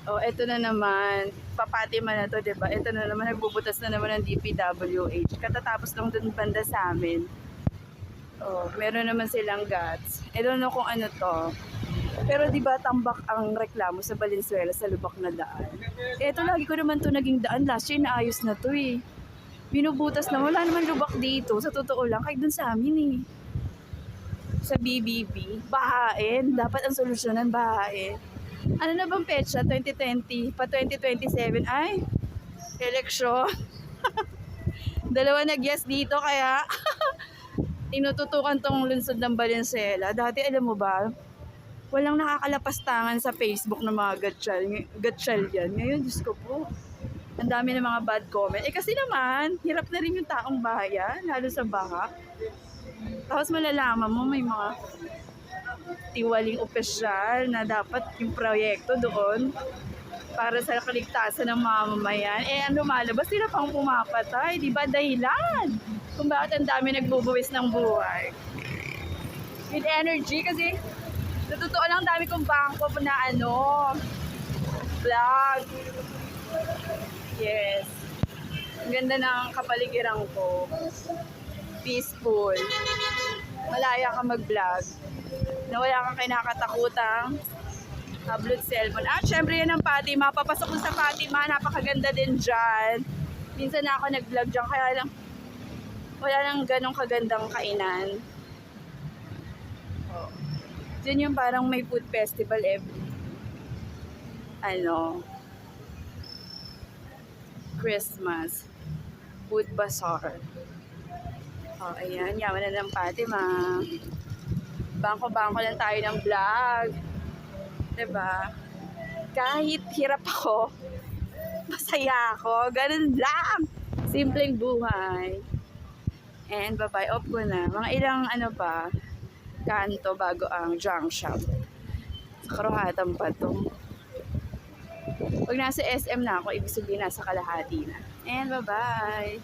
Oh, eto na naman. Papatima na to, 'di ba? Eto na naman, nagbubutas na naman ng DPWH. Katatapos lang dun banda sa amin. Oh, meron naman silang guts. I don't know kung ano to. Pero 'di ba tambak ang reklamo sa Valenzuela sa lubak na daan. Eto lagi ko naman to naging daan. Last year naayos na to eh. Binubutas na, wala naman lubak dito. Sa totoo lang, kahit dun sa amin eh. Sa BBB, bahain. Dapat ang solusyonan, bahain. Ano na bang petsa? 2020, pa 2027. Ay, eleksyon. Dalawa nag-yes dito kaya tinututukan tong lungsod ng Valenzuela. Dati alam mo ba, walang nakakalapastangan sa Facebook ng mga gatsyal yan. Ngayon, Diyos ko po, ang dami ng mga bad comment. Eh kasi naman, hirap na rin yung taong bayan, lalo sa baha. Tapos malalaman mo may mga tiwaling opisyal na dapat yung proyekto doon para sa kaligtasan ng mamamayan. Eh ang lumalabas, sila pang pumapatay. Di ba dahilan kung bakit ang dami nagbubuwis ng buhay? With energy kasi sa totoo lang dami kong bangko na vlog. Yes. Ang ganda ng kapaligiran ko. Peaceful. Malaya ka mag-vlog. Na wala kang kinakatakutang upload cellphone. At syempre yan ang Fatima. Papasok ko sa Fatima. Napakaganda din dyan. Minsan na ako nag-vlog dyan. Kaya lang wala lang ganong kagandang kainan. Oh. Dyan yung parang may food festival Christmas. Food bazaar. Oh, ayan. Yaman na ng Fatima. Bangko-bangko lang tayo ng vlog. Diba? Kahit hirap ako, masaya ako. Ganun lang. Simpleng buhay. And bye-bye. Off ko na. Mga ilang kanto bago ang junk shop. Sa Karuhatan pa to. Pag nasa SM na ako, ibig sabihin nasa kalahati na. And bye-bye.